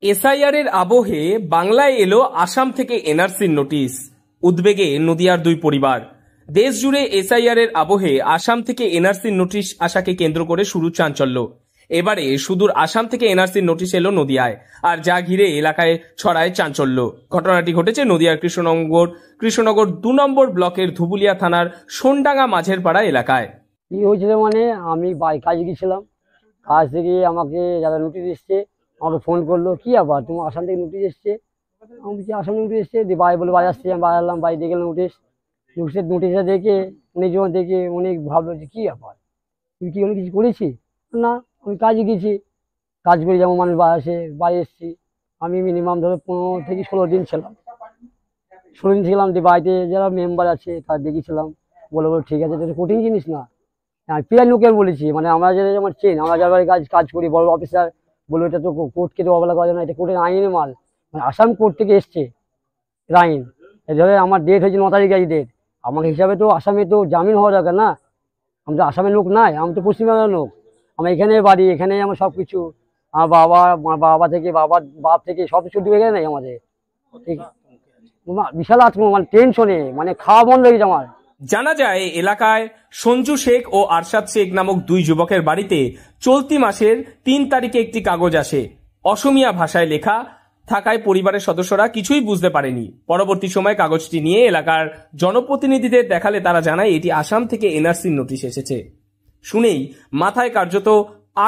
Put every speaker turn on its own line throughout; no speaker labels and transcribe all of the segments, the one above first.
SIR এর আবহে বাংলায় এলো আসাম থেকে এনআরসির নোটিশ। উদ্বেগে নদিয়ার দুই পরিবার। দেশ জুড়ে এসআইআর এর আবহে আসাম থেকে এনআরসির নোটিশ আসাকে কেন্দ্র করে শুরু চাঞ্চল্য। এবারে সুদূর আসাম থেকে এনআরসির নোটিশ এলো নদিয়ায়, আর যা ঘিরে এলাকায় ছড়ায় চাঞ্চল্য। ঘটনাটি ঘটেছে নদিয়ার কৃষ্ণনগর 2 নম্বর ব্লকের ধুবুলিয়া থানার সোনডাঙ্গা মাঝের পাড়া এলাকায়।
কি হয়েছিল মানে আমি কাজে গেছিলাম, কাজ থেকে আমাকে যারা নোটিশ এসছে আমাকে ফোন করলো, কি আবার তোমার আসাম থেকে নোটিশ এসছে। আমি বলছি আসাম নোটিশ এসছে, দিয়ে বাড়ি বলে বাড়ি আসছে, আমি বাড়ালাম, বাড়ি দেখে নোটিশটা দেখে অনেকজন দেখে অনেক ভাবলো যে কী ব্যাপার, তুই কি অনেক কিছু করেছি। না, আমি কাজে গেছি, কাজ করে যেমন মানুষ বাড়ি আসে বাড়ি এসেছি। আমি মিনিমাম ধরো 15 থেকে 16 দিন ছিলাম। 16 দিন ছিলাম, দিয়ে বাড়িতে যারা মেম্বার আছে তার দেখেছিলাম, বলে ঠিক আছে, এটা কঠিন জিনিস না। আমি প্রায় লোকের বলেছি, মানে আমরা যারা আমার চেন, আমরা যারা কাজ করি, বড় অফিসার বলবো এটা তো কোর্টকে তো অবহেলা করা যায় না, এটা কোর্টের আইনের মাল, মানে আসাম কোর্ট থেকে এসছে আইন। ধরে আমার ডেট হয়েছে 9 তারিখে ডেট, আমার হিসাবে তো আসামে তো জামিন হওয়া দরকার না। আমি তো আসামের লোক নাই, আমি তো পশ্চিমবাংলার লোক। আমার এখানে বাড়ি, এখানে আমার সব কিছু, আমার বাবা থেকে বাপ থেকে সব কিছু ডুবে গেছে নাই আমাদের। ঠিক, বিশাল আত্ম মানে টেনশনে, মানে খাওয়া বন্ধ হয়ে গেছে আমার।
জানা যায় এলাকায় সঞ্জু শেখ ও আরশাদ শেখ নামক দুই যুবকের বাড়িতে চলতি মাসের 3 তারিখে একটি কাগজ আসে। অসমীয়া ভাষায় লেখা থাকায় পরিবারের সদস্যরা কিছুই বুঝতে পারেনি। পরবর্তী সময় কাগজটি নিয়ে এলাকার জনপ্রতিনিধিদের দেখালে তারা জানায় এটি আসাম থেকে এনআরসির নোটিশ এসেছে। শুনেই মাথায় কার্যত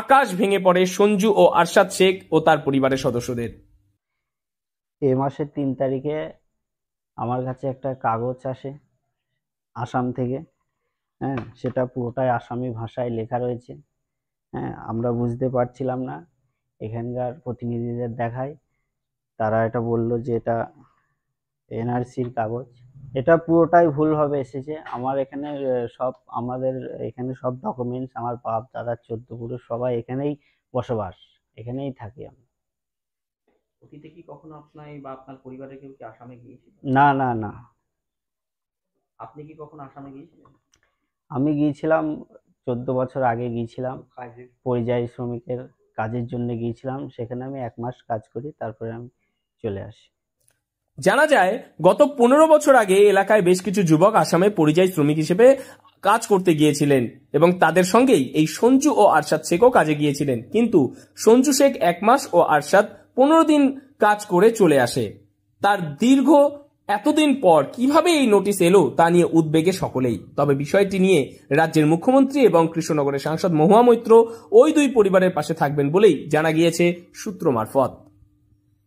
আকাশ ভেঙে পড়ে সঞ্জু ও আরশাদ শেখ ও তার পরিবারের সদস্যদের।
এ মাসের 3 তারিখে আমার কাছে একটা কাগজ আসে আসাম থেকে। সেটা পুরোটাই আসামি ভাষায় লেখা রয়েছে। আমরা বুঝতে পারছিলাম না, এখানকার প্রতিনিধিদের দেখায়, তারা এটা বললো যে এটা এনআরসির কাগজ। এটা পুরোটাই ভুলভাবে এসেছে। আমার এখানে আমাদের এখানে সব ডকুমেন্টস, আমার বাপ দাদা 14 পুরুষ সবাই এখানেই বসবাস, এখানেই থাকি আমি।
অতীতে কি কখনো আপনার বা আপনার পরিবারের কেউ কি আসামে গিয়েছিল?
না না না।
আপনি কি কখনো আসামে গিয়েছিলেন?
আমি গিয়েছিলাম 14 বছর আগে গিয়েছিলাম, পরিযায়ী শ্রমিকের কাজের জন্য গিয়েছিলাম। সেখানে আমি 1 মাস কাজ করি, তারপরে আমি চলে আসি।
জানা যায় গত 15 বছর আগে এলাকায় বেশ কিছু যুবক আসামে পরিযায়ী শ্রমিক হিসেবে কাজ করতে গিয়েছিলেন এবং তাদের সঙ্গেই এই সঞ্জু ও আরশাদ শেখও কাজে গিয়েছিলেন। কিন্তু সঞ্জু শেখ 1 মাস ও আরশাদ 15 দিন কাজ করে চলে আসে। তার দীর্ঘ এতদিন পর কিভাবে এই নোটিশ এলো তা নিয়ে উদ্বেগে সকলেই। তবে বিষয়টি নিয়ে রাজ্যের মুখ্যমন্ত্রী এবং কৃষ্ণনগরের সাংসদ মহুয়া মৈত্র ওই দুই পরিবারের পাশে থাকবেন বলেই জানা গিয়েছে সূত্র মারফত।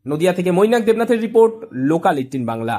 নদিয়া থেকে মৈনাক দেবনাথের রিপোর্ট, লোকাল 18 বাংলা।